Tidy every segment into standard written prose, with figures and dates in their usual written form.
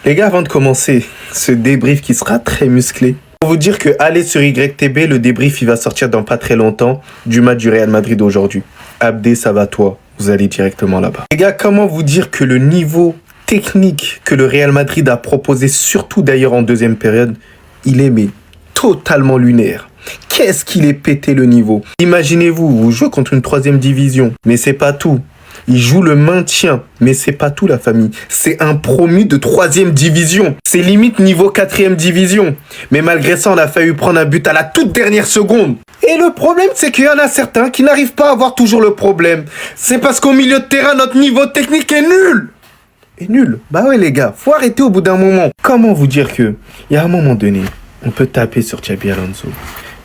Les gars, avant de commencer ce débrief qui sera très musclé, pour vous dire que allez sur YTB, le débrief il va sortir dans pas très longtemps du match du Real Madrid aujourd'hui. Abdé, ça va toi, vous allez directement là-bas. Les gars, comment vous dire que le niveau technique que le Real Madrid a proposé, surtout d'ailleurs en deuxième période, il est mais totalement lunaire. Qu'est-ce qu'il est pété le niveau. Imaginez-vous, vous jouez contre une 3e division, mais c'est pas tout. Il joue le maintien, mais c'est pas tout la famille. C'est un promu de 3e division. C'est limite niveau 4e division. Mais malgré ça, on a failli prendre un but à la toute dernière seconde. Et le problème, c'est qu'il y en a certains qui n'arrivent pas à avoir toujours le problème. C'est parce qu'au milieu de terrain, notre niveau technique est nul. Et nul. Bah ouais les gars, faut arrêter au bout d'un moment. Comment vous dire que, il y a un moment donné, on peut taper sur Xabi Alonso.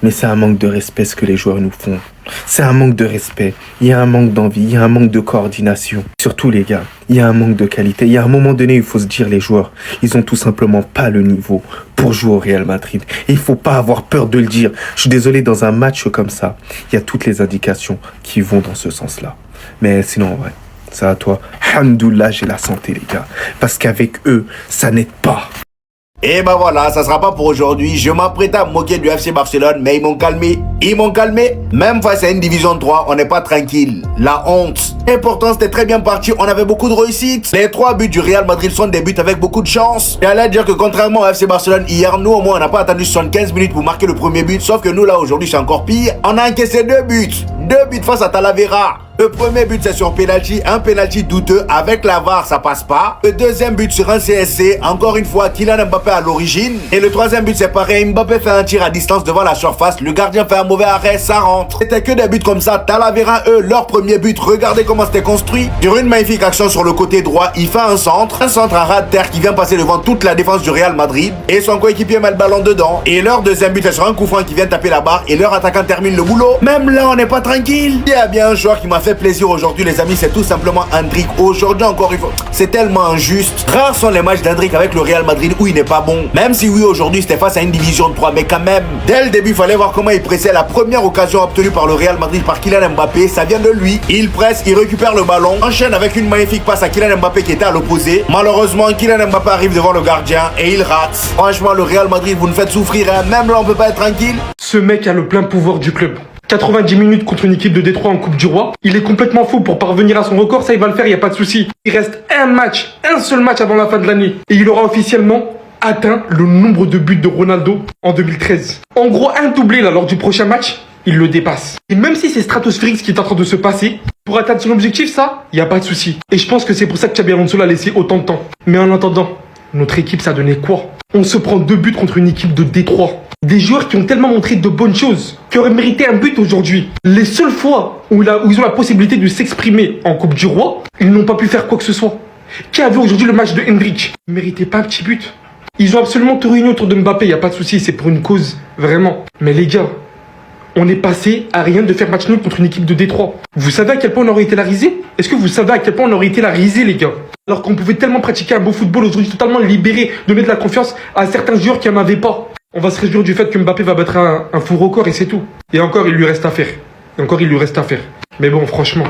Mais c'est un manque de respect ce que les joueurs nous font. C'est un manque de respect. Il y a un manque d'envie. Il y a un manque de coordination. Surtout les gars, il y a un manque de qualité. Il y a un moment donné où il faut se dire les joueurs, ils ont tout simplement pas le niveau pour jouer au Real Madrid. Et il faut pas avoir peur de le dire. Je suis désolé, dans un match comme ça, il y a toutes les indications qui vont dans ce sens-là. Mais sinon, en vrai, ça à toi. Alhamdoulilah, j'ai la santé les gars. Parce qu'avec eux, ça n'aide pas. Et bah voilà, ça sera pas pour aujourd'hui. Je m'apprête à me moquer du FC Barcelone, mais ils m'ont calmé. Ils m'ont calmé. Même face à une division 3, on n'est pas tranquille. La honte. Et pourtant, c'était très bien parti. On avait beaucoup de réussite. Les 3 buts du Real Madrid sont des buts avec beaucoup de chance. Et allez dire que contrairement au FC Barcelone, hier, nous au moins, on n'a pas attendu 75 minutes pour marquer le premier but. Sauf que nous, là, aujourd'hui, c'est encore pire. On a encaissé 2 buts. 2 buts face à Talavera. Le premier but c'est sur penalty, un penalty douteux, avec la VAR ça passe pas. Le deuxième but sur un CSC, encore une fois Kylian Mbappé à l'origine. Et le troisième but c'est pareil, Mbappé fait un tir à distance devant la surface, le gardien fait un mauvais arrêt, ça rentre. C'était que des buts comme ça, Talavera eux, leur premier but, regardez comment c'était construit. Sur une magnifique action sur le côté droit, il fait un centre à ras de terre qui vient passer devant toute la défense du Real Madrid. Et son coéquipier met le ballon dedans. Et leur deuxième but c'est sur un coup franc qui vient taper la barre et leur attaquant termine le boulot. Même là on n'est pas tranquille. Il y a bien un joueur qui m'a fait plaisir aujourd'hui les amis, c'est tout simplement Endrick. Aujourd'hui encore une fois, c'est tellement injuste. Rares sont les matchs d'Endrick avec le Real Madrid où il n'est pas bon. Même si oui aujourd'hui c'était face à une division de 3, mais quand même, dès le début il fallait voir comment il pressait. La première occasion obtenue par le Real Madrid par Kylian Mbappé, ça vient de lui. Il presse, il récupère le ballon, enchaîne avec une magnifique passe à Kylian Mbappé qui était à l'opposé. Malheureusement Kylian Mbappé arrive devant le gardien et il rate. Franchement le Real Madrid vous nous faites souffrir hein. Même là on peut pas être tranquille. Ce mec a le plein pouvoir du club. 90 minutes contre une équipe de Détroit en Coupe du Roi. Il est complètement fou pour parvenir à son record, ça il va le faire, il n'y a pas de souci. Il reste un seul match avant la fin de l'année. Et il aura officiellement atteint le nombre de buts de Ronaldo en 2013. En gros, un doublé là lors du prochain match, il le dépasse. Et même si c'est stratosphérique ce qui est en train de se passer, pour atteindre son objectif, ça, il n'y a pas de souci. Et je pense que c'est pour ça que Xabi Alonso l'a laissé autant de temps. Mais en attendant, notre équipe, ça donnait quoi? On se prend 2 buts contre une équipe de Détroit. Des joueurs qui ont tellement montré de bonnes choses, qui auraient mérité un but aujourd'hui. Les seules fois où ils ont la possibilité de s'exprimer en Coupe du Roi, ils n'ont pas pu faire quoi que ce soit. Qui a vu aujourd'hui le match de Endrick? Ils ne méritaient pas un petit but. Ils ont absolument tout réuni autour de Mbappé, il n'y a pas de souci, c'est pour une cause, vraiment. Mais les gars, on est passé à rien de faire match nul contre une équipe de Détroit. Vous savez à quel point on aurait été la risée? Est-ce que vous savez à quel point on aurait été la risée, les gars? Alors qu'on pouvait tellement pratiquer un beau football aujourd'hui, totalement libéré, donner de la confiance à certains joueurs qui n'en avaient pas. On va se réjouir du fait que Mbappé va battre un faux record et c'est tout. Et encore, il lui reste à faire. Mais bon, franchement,